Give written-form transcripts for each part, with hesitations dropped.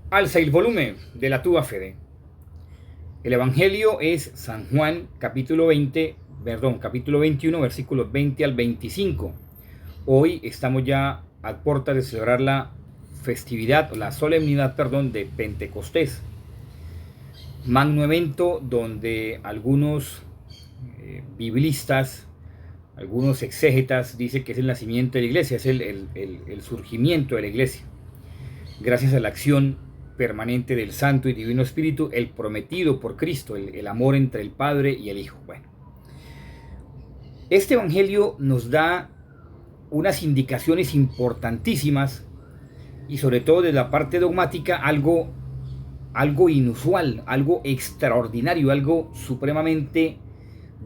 Alza el volumen de la tua fede. El Evangelio es San Juan, capítulo 21, versículos 20 al 25. Hoy estamos ya a puertas de celebrar la festividad, la solemnidad, de Pentecostés. Magno evento donde algunos biblistas, algunos exégetas dicen que es el nacimiento de la iglesia, es el surgimiento de la iglesia. Gracias a la acción permanente del Santo y Divino Espíritu, el prometido por Cristo, el amor entre el Padre y el Hijo. Bueno, este Evangelio nos da unas indicaciones importantísimas y sobre todo desde la parte dogmática algo inusual, algo extraordinario, algo supremamente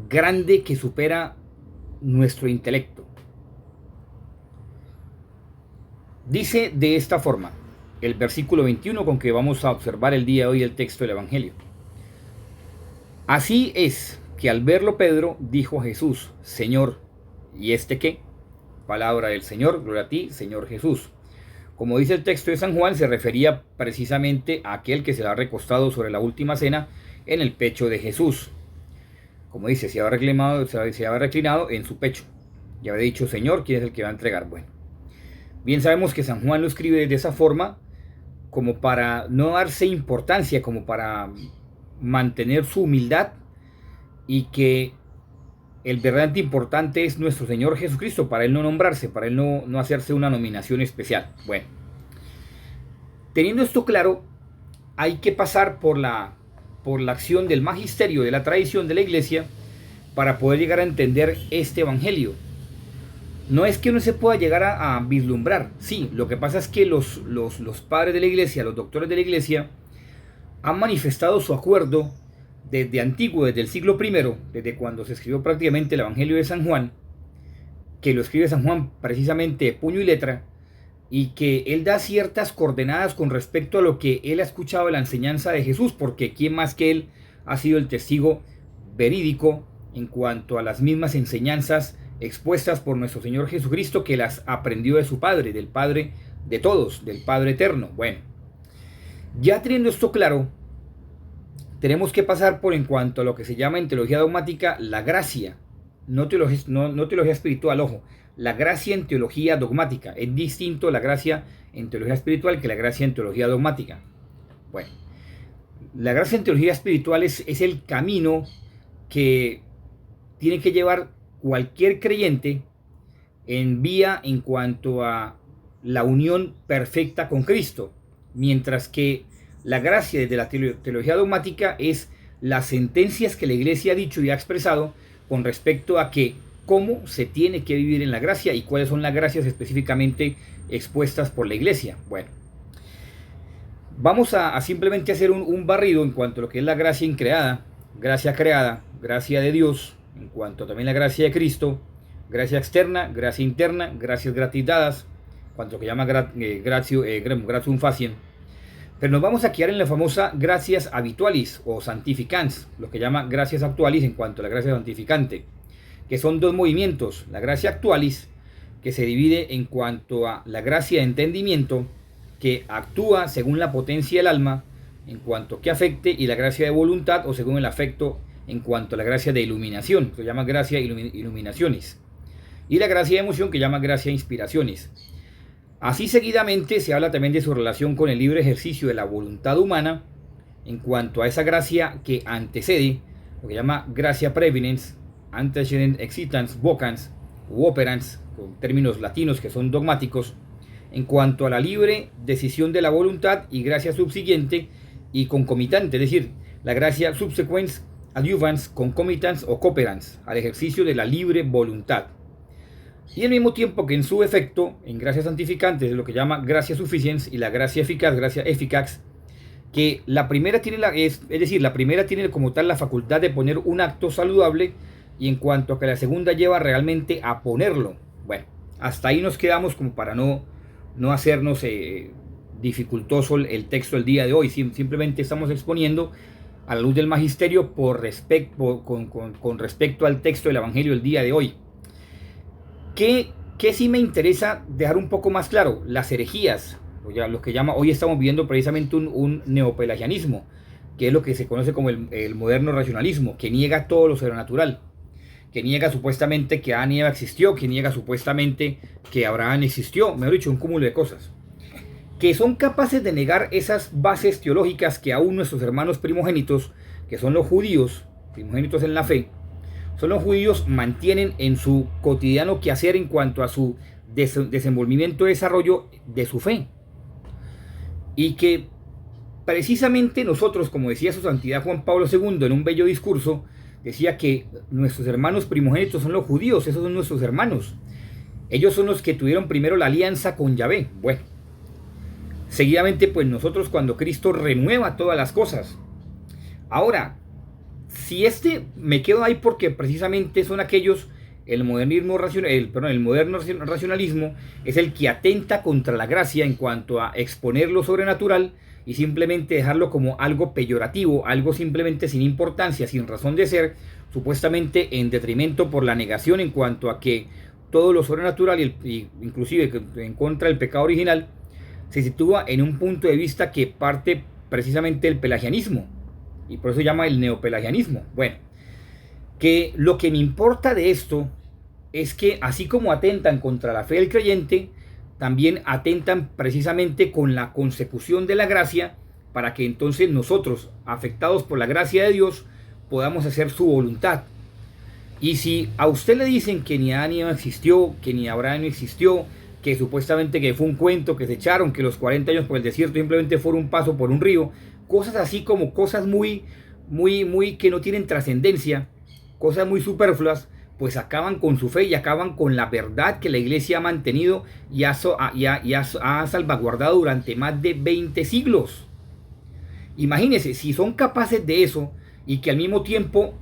grande que supera nuestro intelecto. Dice de esta forma el versículo 21 con que vamos a observar el día de hoy el texto del Evangelio. Así es que al verlo Pedro dijo a Jesús: Señor, ¿y este qué? Palabra del Señor, gloria a ti, Señor Jesús. Como dice el texto de San Juan, se refería precisamente a aquel que se ha recostado sobre la última cena en el pecho de Jesús. Como dice, se había reclinado en su pecho. Y había dicho: Señor, ¿quién es el que va a entregar? Bueno, bien sabemos que San Juan lo escribe de esa forma, como para no darse importancia, como para mantener su humildad, y que el verdaderamente importante es nuestro Señor Jesucristo, para él no nombrarse, para él no hacerse una nominación especial. Bueno, teniendo esto claro, hay que pasar por la acción del magisterio, de la tradición de la iglesia, para poder llegar a entender este Evangelio. No es que no se pueda llegar a vislumbrar, sí, lo que pasa es que los padres de la iglesia, los doctores de la iglesia, han manifestado su acuerdo desde antiguo, desde el siglo I, desde cuando se escribió prácticamente el Evangelio de San Juan, que lo escribe San Juan precisamente de puño y letra, y que él da ciertas coordenadas con respecto a lo que él ha escuchado de la enseñanza de Jesús, porque quién más que él ha sido el testigo verídico en cuanto a las mismas enseñanzas expuestas por nuestro Señor Jesucristo, que las aprendió de su Padre, del Padre de todos, del Padre eterno. Bueno, ya teniendo esto claro, tenemos que pasar por, en cuanto a lo que se llama en teología dogmática, la gracia, no teología espiritual, ojo, la gracia en teología dogmática. Es distinto la gracia en teología espiritual que la gracia en teología dogmática. Bueno, la gracia en teología espiritual es el camino que tiene que llevar cualquier creyente en vía en cuanto a la unión perfecta con Cristo, mientras que la gracia desde la teología dogmática es las sentencias que la iglesia ha dicho y ha expresado con respecto a que cómo se tiene que vivir en la gracia y cuáles son las gracias específicamente expuestas por la iglesia. Bueno, vamos a simplemente hacer un barrido en cuanto a lo que es la gracia creada, gracia de Dios, en cuanto también la gracia de Cristo, gracia externa, gracia interna, gracias gratis dadas, cuanto que llama gratium faciem. Pero nos vamos a quedar en la famosa gracias habitualis o santificans, lo que llama gracias actualis en cuanto a la gracia santificante, que son dos movimientos: la gracia actualis, que se divide en cuanto a la gracia de entendimiento, que actúa según la potencia del alma en cuanto que afecte, y la gracia de voluntad, o según el afecto en cuanto a la gracia de iluminación, que se llama gracia iluminaciones, y la gracia de emoción, que llama gracia inspiraciones. Así seguidamente se habla también de su relación con el libre ejercicio de la voluntad humana en cuanto a esa gracia que antecede, lo que llama gracia preeminens, antecedent excitans vocans u operans, con términos latinos que son dogmáticos, en cuanto a la libre decisión de la voluntad, y gracia subsiguiente y concomitante, es decir, la gracia subsequens, adjuvans, concomitans o cooperans al ejercicio de la libre voluntad. Y al mismo tiempo que en su efecto, en gracia santificante, es lo que llama gracia sufficiens, y la gracia eficaz, gracia efficax, que la primera tiene la primera tiene como tal la facultad de poner un acto saludable, y en cuanto a que la segunda lleva realmente a ponerlo. Bueno, hasta ahí nos quedamos, como para no hacernos dificultoso el texto del día de hoy. Simplemente estamos exponiendo a la luz del magisterio con respecto al texto del Evangelio del día de hoy. ¿Qué sí me interesa dejar un poco más claro? Las herejías, lo que llama, hoy estamos viviendo precisamente un neopelagianismo, que es lo que se conoce como el moderno racionalismo, que niega todo lo sobrenatural, que niega supuestamente que Adán y Eva existió, que niega supuestamente que Abraham existió, mejor dicho, un cúmulo de cosas, que son capaces de negar esas bases teológicas que aún nuestros hermanos primogénitos, que son los judíos, primogénitos en la fe, son los judíos, mantienen en su cotidiano quehacer en cuanto a su desenvolvimiento y desarrollo de su fe. Y que precisamente nosotros, como decía su santidad Juan Pablo II en un bello discurso, decía que nuestros hermanos primogénitos son los judíos, esos son nuestros hermanos. Ellos son los que tuvieron primero la alianza con Yahvé. Bueno, seguidamente pues nosotros cuando Cristo renueva todas las cosas. Ahora, si me quedo ahí porque precisamente son aquellos, el moderno racionalismo es el que atenta contra la gracia en cuanto a exponer lo sobrenatural y simplemente dejarlo como algo peyorativo, algo simplemente sin importancia, sin razón de ser, supuestamente en detrimento por la negación en cuanto a que todo lo sobrenatural y inclusive en contra del pecado original se sitúa en un punto de vista que parte precisamente del pelagianismo, y por eso se llama el neopelagianismo. Bueno, que lo que me importa de esto es que así como atentan contra la fe del creyente, también atentan precisamente con la consecución de la gracia, para que entonces nosotros, afectados por la gracia de Dios, podamos hacer su voluntad. Y si a usted le dicen que ni Adán ni Eva existió, que ni Abraham existió, que supuestamente que fue un cuento, que se echaron, que los 40 años por el desierto simplemente fueron un paso por un río, cosas así como cosas muy que no tienen trascendencia, cosas muy superfluas, pues acaban con su fe y acaban con la verdad que la iglesia ha mantenido y ha salvaguardado durante más de 20 siglos. Imagínense, si son capaces de eso y que al mismo tiempo,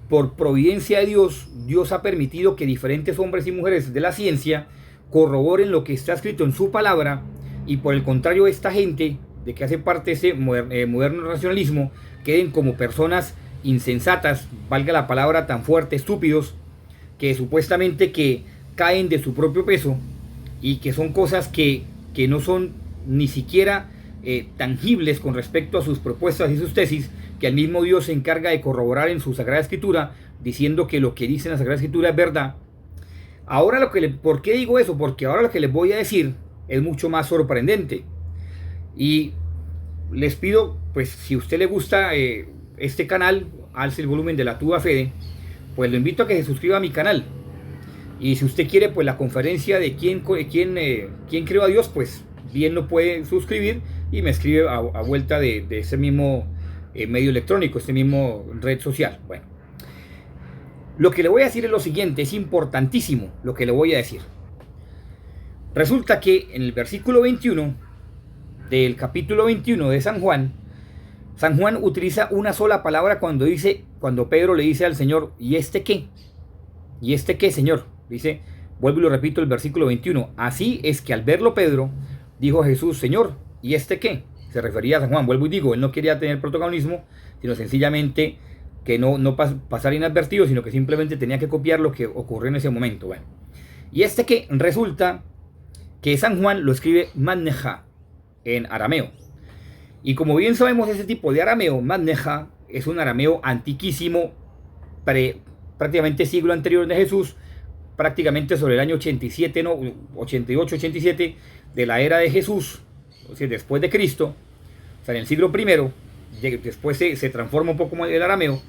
por providencia de Dios, Dios ha permitido que diferentes hombres y mujeres de la ciencia corroboren lo que está escrito en su palabra, y por el contrario esta gente de que hace parte de ese moderno racionalismo queden como personas insensatas, valga la palabra tan fuerte, estúpidos, que supuestamente que caen de su propio peso y que son cosas que no son ni siquiera tangibles con respecto a sus propuestas y sus tesis, que el mismo Dios se encarga de corroborar en su Sagrada Escritura, diciendo que lo que dice en la Sagrada Escritura es verdad. Ahora ¿por qué digo eso? Porque ahora lo que les voy a decir es mucho más sorprendente. Y les pido, pues si a usted le gusta este canal, alce el volumen de la Tuba Fede, pues lo invito a que se suscriba a mi canal. Y si usted quiere pues la conferencia de quién creó a Dios, pues bien lo puede suscribir y me escribe a vuelta de ese mismo medio electrónico, este mismo red social. Bueno, lo que le voy a decir es lo siguiente, es importantísimo lo que le voy a decir. Resulta que en el versículo 21 del capítulo 21 de San Juan utiliza una sola palabra cuando Pedro le dice al Señor, ¿y este qué? ¿Y este qué, Señor? Dice, vuelvo y lo repito, el versículo 21. Así es que al verlo Pedro, dijo a Jesús, Señor, ¿y este qué? Se refería a San Juan. Vuelvo y digo, él no quería tener protagonismo, sino sencillamente que no pasar inadvertido, sino que simplemente tenía que copiar lo que ocurrió en ese momento. Bueno, y este qué, resulta que San Juan lo escribe Manneja en arameo. Y como bien sabemos, ese tipo de arameo, Manneja, es un arameo antiquísimo, prácticamente siglo anterior de Jesús, prácticamente sobre el año 87, 88, 87 de la era de Jesús, o sea, después de Cristo, o sea, en el siglo I, después se transforma un poco el arameo.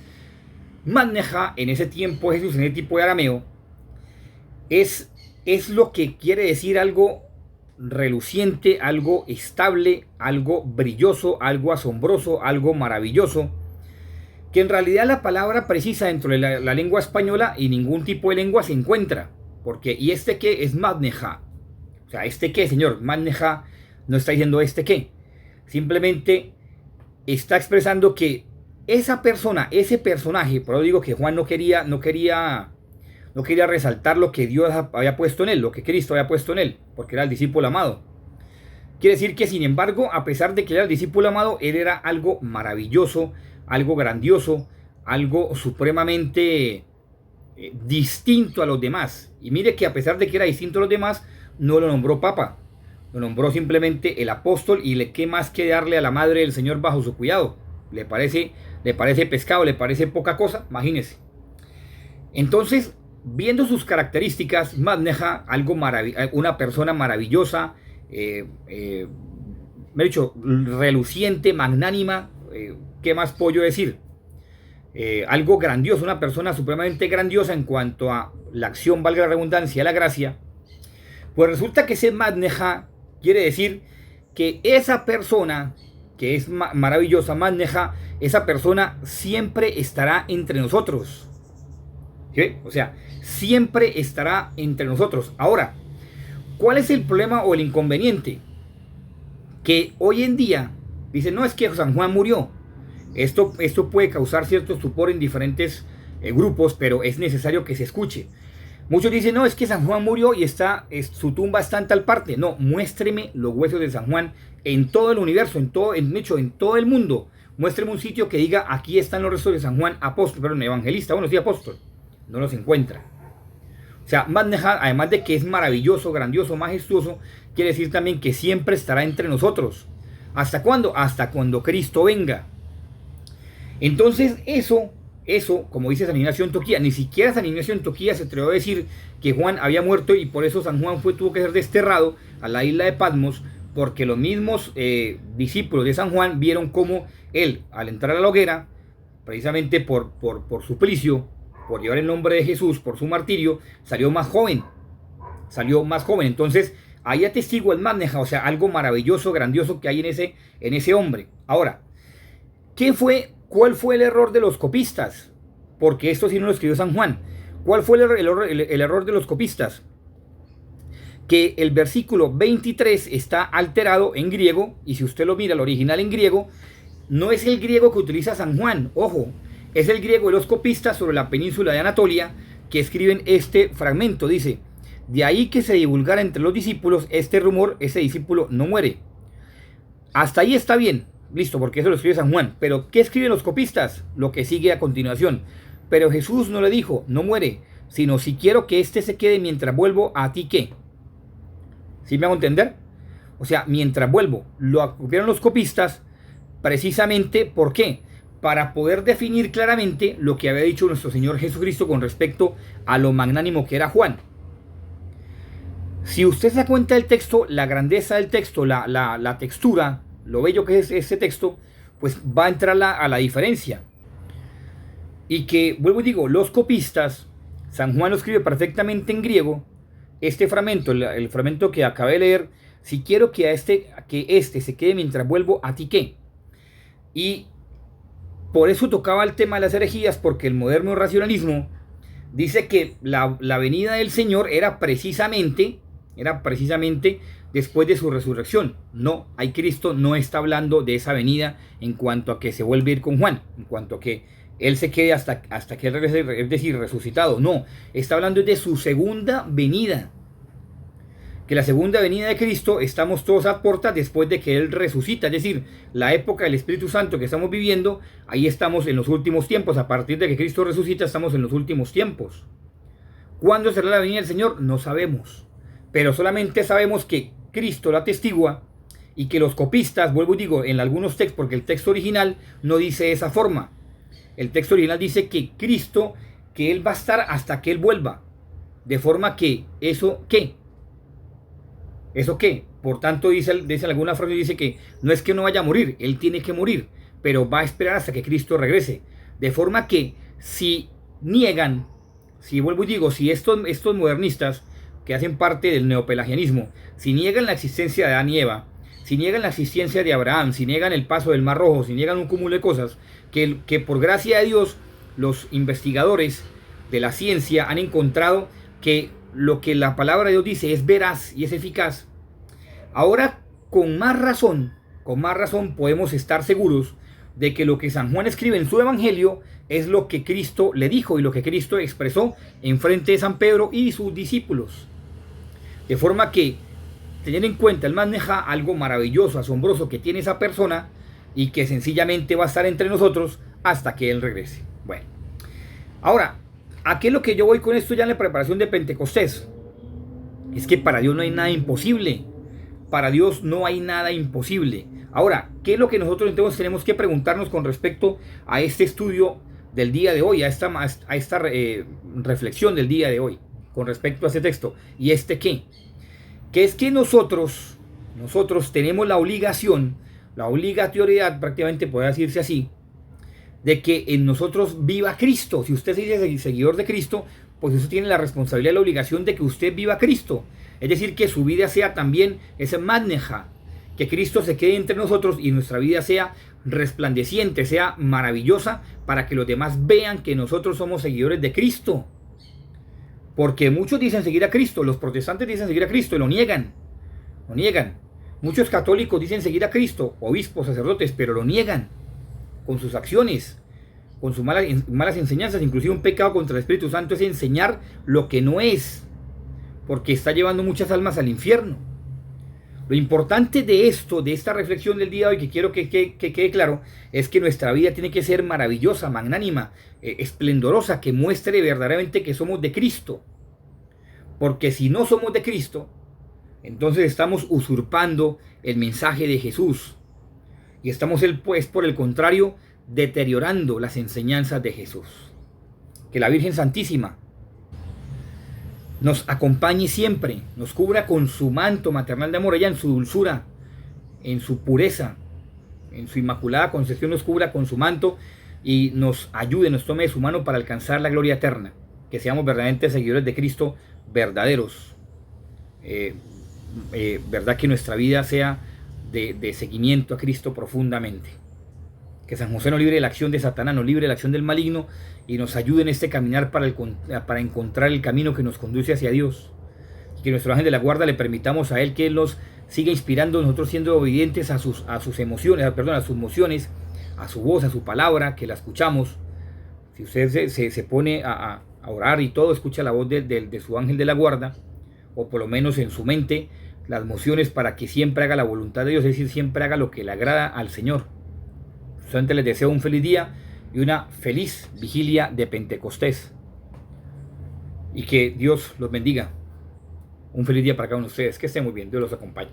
Manneja, en ese tiempo Jesús, en ese tipo de arameo, es lo que quiere decir algo reluciente, algo estable, algo brilloso, algo asombroso, algo maravilloso, que en realidad la palabra precisa dentro de la lengua española y ningún tipo de lengua se encuentra, porque ¿y este qué? Es Manneja. O sea, ¿este qué, Señor? Manneja no está diciendo este qué, simplemente está expresando que esa persona, ese personaje, por eso digo que Juan no quería resaltar lo que Dios había puesto en él, lo que Cristo había puesto en él, porque era el discípulo amado. Quiere decir que, sin embargo, a pesar de que era el discípulo amado, él era algo maravilloso, algo grandioso, algo supremamente distinto a los demás. Y mire que a pesar de que era distinto a los demás, no lo nombró papa, lo nombró simplemente el apóstol y qué más que darle a la madre del Señor bajo su cuidado. ¿Le parece pescado? ¿Le parece poca cosa? Imagínense. Entonces, viendo sus características, maneja una persona maravillosa, me he dicho, reluciente, magnánima, ¿qué más puedo yo decir? Algo grandioso, una persona supremamente grandiosa en cuanto a la acción, valga la redundancia, la gracia. Pues resulta que ese maneja quiere decir que esa persona que es maravillosa, maneja, esa persona siempre estará entre nosotros. ¿Sí? O sea, siempre estará entre nosotros. Ahora, ¿cuál es el problema o el inconveniente? Que hoy en día dicen, no, es que San Juan murió. Esto puede causar cierto estupor en diferentes grupos, pero es necesario que se escuche. Muchos dicen, no, es que San Juan murió y su tumba está en tal parte. No, muéstreme los huesos de San Juan en todo el universo, en todo el mundo. Muéstreme un sitio que diga, aquí están los restos de San Juan, apóstol, perdón, evangelista, bueno, sí, apóstol. No los encuentra. O sea, además de que es maravilloso, grandioso, majestuoso, quiere decir también que siempre estará entre nosotros. ¿Hasta cuándo? Hasta cuando Cristo venga. Entonces eso, como dice San Ignacio de Antioquía, ni siquiera San Ignacio de Antioquía se atrevió a decir que Juan había muerto y por eso San Juan tuvo que ser desterrado a la isla de Patmos, porque los mismos discípulos de San Juan vieron cómo él, al entrar a la hoguera, precisamente por suplicio, por llevar el nombre de Jesús, por su martirio, salió más joven. Entonces, ahí atestigua el maneja, o sea, algo maravilloso, grandioso que hay en ese hombre. Ahora, ¿cuál fue el error de los copistas? Porque esto sí no lo escribió San Juan. ¿Cuál fue el error de los copistas? Que el versículo 23 está alterado en griego, y si usted lo mira, el original en griego, no es el griego que utiliza San Juan, ojo, es el griego de los copistas sobre la península de Anatolia que escriben este fragmento. Dice, de ahí que se divulgara entre los discípulos este rumor, ese discípulo no muere. Hasta ahí está bien, listo, porque eso lo escribe San Juan. Pero ¿qué escriben los copistas? Lo que sigue a continuación. Pero Jesús no le dijo, no muere, sino si quiero que éste se quede mientras vuelvo, ¿a ti qué? ¿Sí me hago entender? O sea, mientras vuelvo, lo apropiaron los copistas precisamente, ¿por qué? Para poder definir claramente lo que había dicho nuestro Señor Jesucristo con respecto a lo magnánimo que era Juan. Si usted se da cuenta del texto, la grandeza del texto, la textura, lo bello que es ese texto, pues va a entrar a la diferencia. Y que, vuelvo y digo, los copistas, San Juan lo escribe perfectamente en griego, este fragmento, el fragmento que acabé de leer, si quiero que este se quede mientras vuelvo, ¿a ti qué? Y por eso tocaba el tema de las herejías, porque el moderno racionalismo dice que la venida del Señor era precisamente después de su resurrección. No, Cristo no está hablando de esa venida en cuanto a que se vuelve a ir con Juan, en cuanto a que Él se quede hasta que Él regrese, es decir, resucitado. No, está hablando de su segunda venida. Que la segunda venida de Cristo estamos todos a puertas después de que Él resucita, es decir, la época del Espíritu Santo que estamos viviendo, ahí estamos en los últimos tiempos. A partir de que Cristo resucita estamos en los últimos tiempos. ¿Cuándo será la venida del Señor? No sabemos, pero solamente sabemos que Cristo lo atestigua y que los copistas, vuelvo y digo, en algunos textos, porque el texto original no dice de esa forma. El texto original dice que Cristo, que Él va a estar hasta que Él vuelva, de forma que ¿eso qué? ¿Eso qué? Por tanto, dice alguna frase, dice que no es que no vaya a morir, Él tiene que morir, pero va a esperar hasta que Cristo regrese. De forma que si niegan, si vuelvo y digo, si estos modernistas que hacen parte del neopelagianismo, si niegan la existencia de Adán y Eva, si niegan la existencia de Abraham, si niegan el paso del Mar Rojo, si niegan un cúmulo de cosas, que por gracia de Dios los investigadores de la ciencia han encontrado que lo que la palabra de Dios dice es veraz y es eficaz. Ahora, con más razón podemos estar seguros de que lo que San Juan escribe en su evangelio es lo que Cristo le dijo y lo que Cristo expresó en frente de San Pedro y sus discípulos. De forma que, tener en cuenta, él maneja algo maravilloso, asombroso que tiene esa persona y que sencillamente va a estar entre nosotros hasta que Él regrese. Bueno, ahora, ¿a qué es lo que yo voy con esto ya en la preparación de Pentecostés? Es que para Dios no hay nada imposible. para Dios no hay nada imposible. Ahora, ¿qué es lo que nosotros entonces tenemos que preguntarnos con respecto a este estudio del día de hoy, a esta reflexión del día de hoy, con respecto a este texto? ¿Y qué? Que es que nosotros tenemos la obligación, la obligatoriedad, prácticamente puede decirse así, de que en nosotros viva Cristo. Si usted se dice seguidor de Cristo, pues eso tiene la responsabilidad y la obligación de que usted viva Cristo. Es decir, que su vida sea también ese magneja, que Cristo se quede entre nosotros y nuestra vida sea resplandeciente, sea maravillosa, para que los demás vean que nosotros somos seguidores de Cristo. Porque muchos dicen seguir a Cristo, los protestantes dicen seguir a Cristo y lo niegan. Lo niegan. Muchos católicos dicen seguir a Cristo, obispos, sacerdotes, pero lo niegan con sus acciones, con sus malas enseñanzas. Inclusive un pecado contra el Espíritu Santo es enseñar lo que no es, porque está llevando muchas almas al infierno. Lo importante de esta reflexión del día de hoy, que quiero que quede claro, es que nuestra vida tiene que ser maravillosa, magnánima, esplendorosa, que muestre verdaderamente que somos de Cristo. Porque si no somos de Cristo, entonces estamos usurpando el mensaje de Jesús. Y estamos, pues, por el contrario, deteriorando las enseñanzas de Jesús. Que la Virgen Santísima nos acompañe siempre, nos cubra con su manto maternal de amor, ella en su dulzura, en su pureza, en su inmaculada concepción nos cubra con su manto y nos ayude, nos tome de su mano para alcanzar la gloria eterna, que seamos verdaderamente seguidores de Cristo, verdaderos, verdad que nuestra vida sea de seguimiento a Cristo profundamente. Que San José nos libre de la acción de Satanás, nos libre de la acción del maligno y nos ayude en este caminar para encontrar el camino que nos conduce hacia Dios. Y que nuestro ángel de la guarda le permitamos a Él que Él nos siga inspirando, nosotros siendo obedientes a sus emociones, a sus mociones, a su voz, a su palabra, que la escuchamos. Si usted se pone a orar y todo, escucha la voz de su ángel de la guarda, o por lo menos en su mente, las mociones para que siempre haga la voluntad de Dios, es decir, siempre haga lo que le agrada al Señor. Solamente les deseo un feliz día y una feliz vigilia de Pentecostés. Y que Dios los bendiga. Un feliz día para cada uno de ustedes. Que estén muy bien. Dios los acompañe.